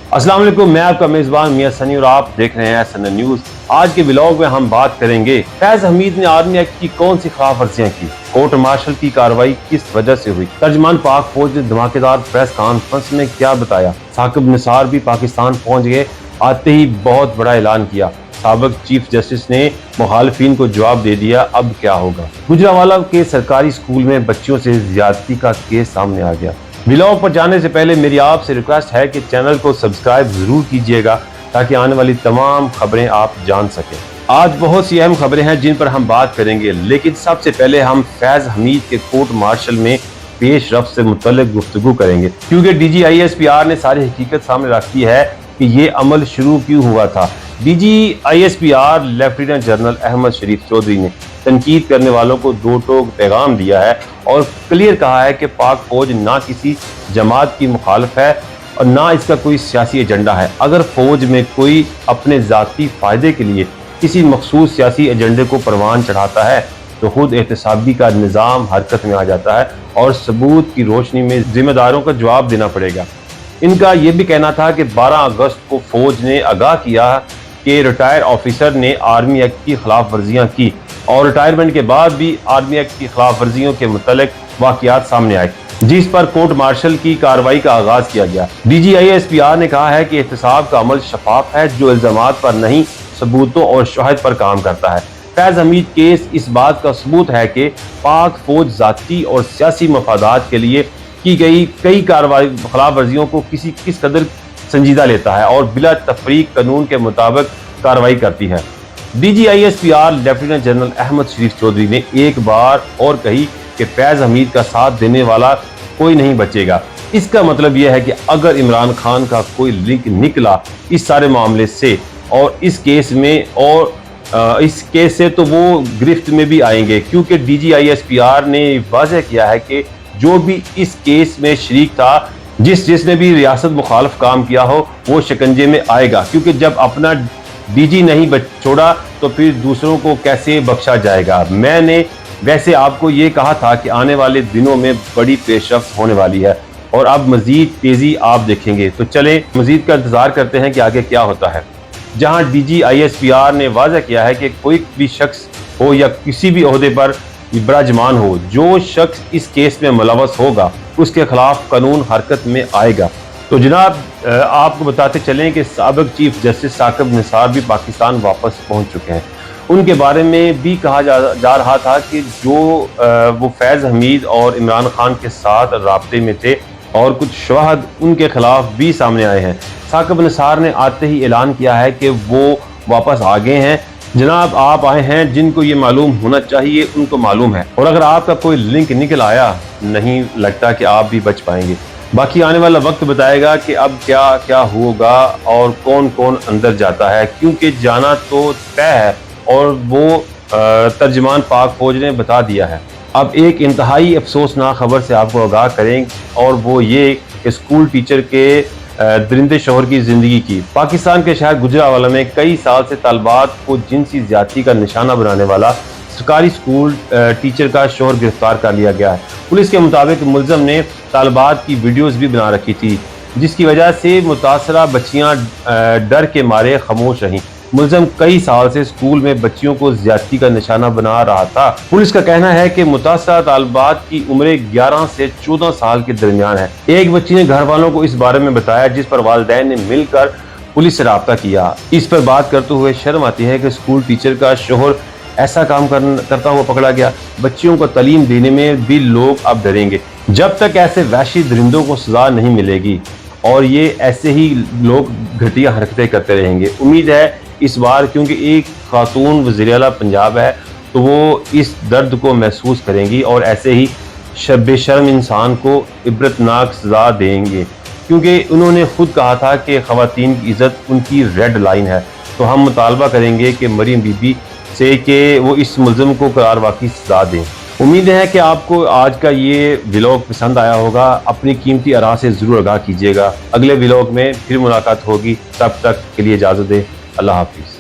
अस्सलाम वालेकुम, मैं आपका मेजबान मियां सनी और आप देख रहे हैं SNN न्यूज। आज के व्लॉग में हम बात करेंगे फैज हमीद ने आर्मी एक्ट की कौन सी खिलाफ वर्जियां की, कोर्ट मार्शल की कार्रवाई किस वजह से हुई, तर्जमान पाक फौज ने धमाकेदार प्रेस कॉन्फ्रेंस में क्या बताया, साकिब निसार भी पाकिस्तान पहुंच गए, आते ही बहुत बड़ा ऐलान किया, साबिक चीफ जस्टिस ने मुखालफिन को जवाब दे दिया, अब क्या होगा। गुजरांवाला के सरकारी स्कूल में बच्चियों से ज्यादती का केस सामने आ गया। व्लॉग पर जाने से पहले मेरी आपसे रिक्वेस्ट है कि चैनल को सब्सक्राइब जरूर कीजिएगा ताकि आने वाली तमाम खबरें आप जान सकें। आज बहुत सी अहम खबरें हैं जिन पर हम बात करेंगे, लेकिन सबसे पहले हम फैज हमीद के कोर्ट मार्शल में पेश रफ्त से मुतल्लिक गुफ्तगू करेंगे, क्योंकि DGISPR ने सारी हकीकत सामने रखी है कि ये अमल शुरू क्यों हुआ था। DGISPR लेफ्टिनेंट जनरल अहमद शरीफ चौधरी ने तनकीद करने वालों को दो टोक पैगाम दिया है और क्लियर कहा है कि पाक फौज ना किसी जमात की मुखालफ है और ना इसका कोई सियासी एजेंडा है। अगर फौज में कोई अपने ज़ाती फ़ायदे के लिए किसी मखसूस सियासी एजेंडे को परवान चढ़ाता है तो खुद एहतसाबी का निज़ाम हरकत में आ जाता है और सबूत की रोशनी में जिम्मेदारों का जवाब देना पड़ेगा। इनका यह भी कहना था कि 12 अगस्त को फौज ने आगाह किया कि रिटायर ऑफिसर ने आर्मी एक्ट की खिलाफ वर्जियाँ की और रिटायरमेंट के बाद भी आर्मी एक्ट की खिलाफ वर्जियों के मुतल्लिक वाक़ियात सामने आए, जिस पर कोर्ट मार्शल की कार्रवाई का आगाज किया गया। DGISPR ने कहा है कि एहतसाब का अमल शफाफ है जो इल्जामात पर नहीं सबूतों और शहादत पर काम करता है। फैज हमीद केस इस बात का सबूत है कि पाक फौज जाती और सियासी मफादात के लिए की गई कई कार्रवाई खिलाफ वर्जियों को किस कदर संजीदा लेता है और बिला तफरीक कानून के मुताबिक कार्रवाई करती है। DGISPR लेफ्टिनेंट जनरल अहमद शरीफ चौधरी ने एक बार और कही कि फैज हमीद का साथ देने वाला कोई नहीं बचेगा। इसका मतलब यह है कि अगर इमरान खान का कोई लिंक निकला इस सारे मामले से और इस केस में और इस केस से तो वो गिरफ्त में भी आएंगे, क्योंकि DGISPR ने वाज़ेह किया है कि जो भी इस केस में शरीक था, जिसने भी रियासत मुखालफ काम किया हो, वो शिकंजे में आएगा, क्योंकि जब अपना DG नहीं छोड़ा तो फिर दूसरों को कैसे बख्शा जाएगा। मैंने वैसे आपको ये कहा था कि आने वाले दिनों में बड़ी पेशरफ्त होने वाली है और अब मजीद तेजी आप देखेंगे। तो चलें मजीद का इंतजार करते हैं कि आगे क्या होता है। जहां DGISPR ने वाज़ेह किया है कि कोई भी शख्स हो या किसी भी ओहदे पर बराजमान हो, जो शख्स इस केस में मुलव्वस होगा उसके खिलाफ कानून हरकत में आएगा। तो जनाब आपको बताते चलें कि साबिक चीफ जस्टिस साकिब निसार भी पाकिस्तान वापस पहुंच चुके हैं। उनके बारे में भी कहा जा रहा था कि जो वो फैज हमीद और इमरान खान के साथ राब्ते में थे और कुछ शवाहद उनके खिलाफ भी सामने आए हैं। साकिब निसार ने आते ही ऐलान किया है कि वो वापस आ गए हैं। जनाब आप आए हैं, जिनको ये मालूम होना चाहिए उनको मालूम है, और अगर आपका कोई लिंक निकल आया नहीं लगता कि आप भी बच पाएंगे। बाकी आने वाला वक्त बताएगा कि अब क्या क्या होगा और कौन कौन अंदर जाता है, क्योंकि जाना तो तय है और वो तर्जमान पाक फौज ने बता दिया है। अब एक इंतहाई अफसोसनाक खबर से आपको आगाह करें और वो ये कि स्कूल टीचर के दरिंदे शोहर की जिंदगी की। पाकिस्तान के शहर गुजरांवाला में कई साल से तालिबात को जिनसी ज्यादती का निशाना बनाने वाला सरकारी स्कूल टीचर का शोहर गिरफ्तार कर लिया गया है। पुलिस के मुताबिक मुलजम ने तालिबात की वीडियोस भी बना रखी थी, जिसकी वजह से मुतासरा बच्चियां डर के मारे खामोश रहीं। मुलजम कई साल से स्कूल में बच्चियों को ज्यादती का निशाना बना रहा था। पुलिस का कहना है कि मुतासरा तालिबात की उम्र 11 से 14 साल के दरमियान है। एक बच्ची ने घर वालों को इस बारे में बताया, जिस पर वालिदैन ने मिलकर पुलिस से राब्ता किया। इस पर बात करते हुए शर्म आती है कि स्कूल टीचर का शोहर ऐसा काम करता हुआ पकड़ा गया। बच्चियों को तालीम देने में भी लोग अब डरेंगे जब तक ऐसे वहशी दरिंदों को सजा नहीं मिलेगी, और ये ऐसे ही लोग घटिया हरकतें करते रहेंगे। उम्मीद है इस बार, क्योंकि एक खातून वज़ीर आला पंजाब है, तो वो इस दर्द को महसूस करेंगी और ऐसे ही बेशर्म इंसान को इबरतनाक सजा देंगे, क्योंकि उन्होंने खुद कहा था कि ख़वातीन की इज़्ज़त उनकी रेड लाइन है। तो हम मुतालबा करेंगे कि मरीम बीबी से कि वो इस मुल्ज़िम को करार वाक़ई सजा दें। उम्मीद है कि आपको आज का ये व्लॉग पसंद आया होगा। अपनी कीमती आरा से ज़रूर आगाह कीजिएगा। अगले व्लॉग में फिर मुलाकात होगी, तब तक के लिए इजाज़त दें। अल्लाह हाफिज़।